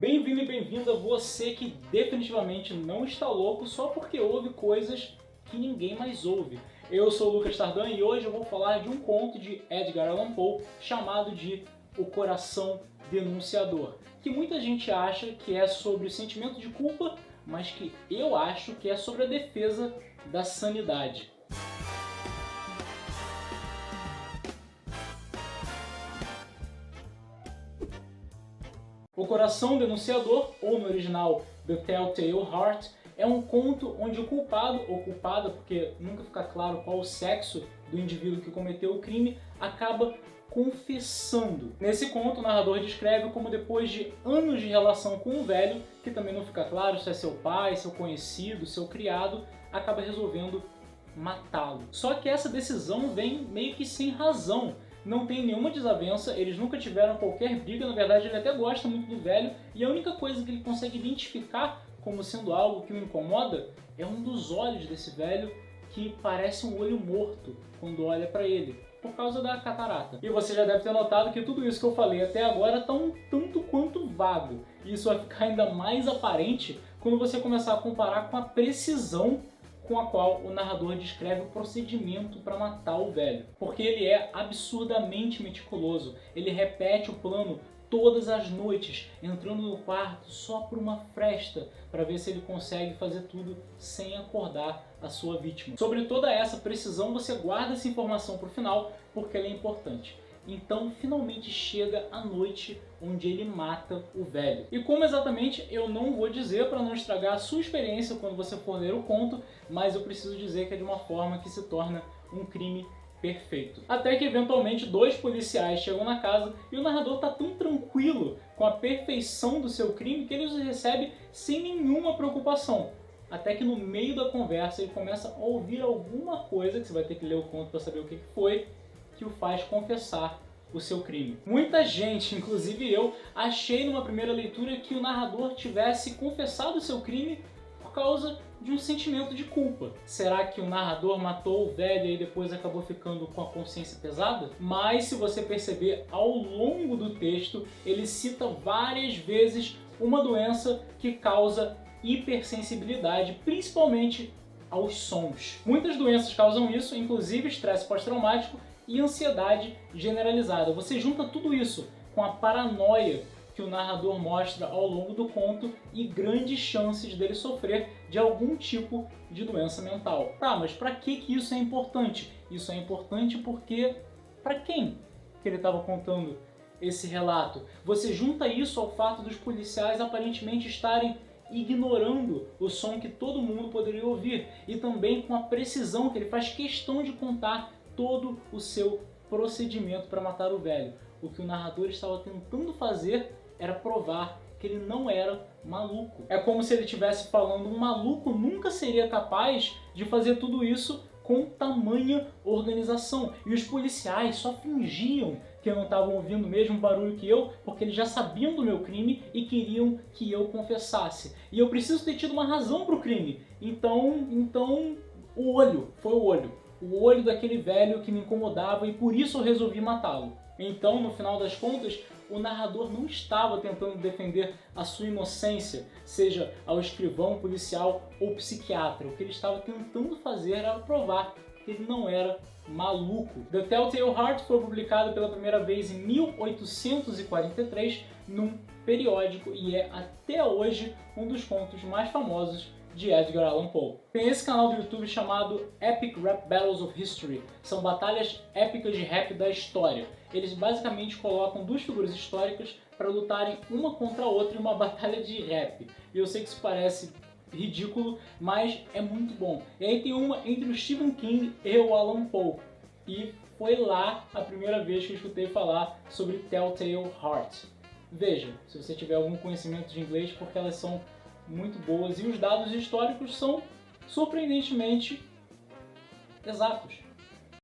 Bem-vindo e bem-vinda você que definitivamente não está louco só porque ouve coisas que ninguém mais ouve. Eu sou o Lucas Tardan e hoje eu vou falar de um conto de Edgar Allan Poe chamado de O Coração Denunciador, que muita gente acha que é sobre o sentimento de culpa, mas que eu acho que é sobre a defesa da sanidade. O Coração Denunciador, ou no original The Telltale Heart, é um conto onde o culpado ou culpada, porque nunca fica claro qual o sexo do indivíduo que cometeu o crime, acaba confessando. Nesse conto, o narrador descreve como depois de anos de relação com o velho, que também não fica claro se é seu pai, seu conhecido, seu criado, acaba resolvendo matá-lo. Só que essa decisão vem meio que sem razão. Não tem nenhuma desavença, eles nunca tiveram qualquer briga, na verdade ele até gosta muito do velho, e a única coisa que ele consegue identificar como sendo algo que o incomoda é um dos olhos desse velho que parece um olho morto quando olha para ele, por causa da catarata. E você já deve ter notado que tudo isso que eu falei até agora está um tanto quanto vago, e isso vai ficar ainda mais aparente quando você começar a comparar com a precisão com a qual o narrador descreve o procedimento para matar o velho. Porque ele é absurdamente meticuloso. Ele repete o plano todas as noites, entrando no quarto só por uma fresta, para ver se ele consegue fazer tudo sem acordar a sua vítima. Sobre toda essa precisão, você guarda essa informação para o final, porque ela é importante. Então, finalmente chega a noite onde ele mata o velho. E como exatamente eu não vou dizer para não estragar a sua experiência quando você for ler o conto, mas eu preciso dizer que é de uma forma que se torna um crime perfeito. Até que eventualmente dois policiais chegam na casa e o narrador está tão tranquilo com a perfeição do seu crime que ele os recebe sem nenhuma preocupação. Até que no meio da conversa ele começa a ouvir alguma coisa, que você vai ter que ler o conto para saber o que foi, que o faz confessar o seu crime. Muita gente, inclusive eu, achei numa primeira leitura que o narrador tivesse confessado o seu crime por causa de um sentimento de culpa. Será que o narrador matou o velho e depois acabou ficando com a consciência pesada? Mas se você perceber, ao longo do texto, ele cita várias vezes uma doença que causa hipersensibilidade, principalmente aos sons. Muitas doenças causam isso, inclusive estresse pós-traumático e ansiedade generalizada. Você junta tudo isso com a paranoia que o narrador mostra ao longo do conto e grandes chances dele sofrer de algum tipo de doença mental. Tá, mas para que isso é importante? Isso é importante porque para quem que ele estava contando esse relato? Você junta isso ao fato dos policiais aparentemente estarem ignorando o som que todo mundo poderia ouvir e também com a precisão que ele faz questão de contar todo o seu procedimento para matar o velho. O que o narrador estava tentando fazer era provar que ele não era maluco. É como se ele estivesse falando: um maluco nunca seria capaz de fazer tudo isso com tamanha organização. E os policiais só fingiam que não estavam ouvindo o mesmo barulho que eu, porque eles já sabiam do meu crime e queriam que eu confessasse. E eu preciso ter tido uma razão para o crime. Então o olho, foi o olho. O olho daquele velho que me incomodava e por isso eu resolvi matá-lo. Então, no final das contas, o narrador não estava tentando defender a sua inocência, seja ao escrivão, policial ou psiquiatra. O que ele estava tentando fazer era provar que ele não era maluco. The Telltale Heart foi publicado pela primeira vez em 1843 num periódico e é até hoje um dos contos mais famosos de Edgar Allan Poe. Tem esse canal do YouTube chamado Epic Rap Battles of History. São batalhas épicas de rap da história. Eles basicamente colocam duas figuras históricas para lutarem uma contra a outra em uma batalha de rap. E eu sei que isso parece ridículo, mas é muito bom. E aí tem uma entre o Stephen King e o Allan Poe. E foi lá a primeira vez que eu escutei falar sobre Telltale Heart. Veja, se você tiver algum conhecimento de inglês, porque elas são muito boas e os dados históricos são surpreendentemente exatos.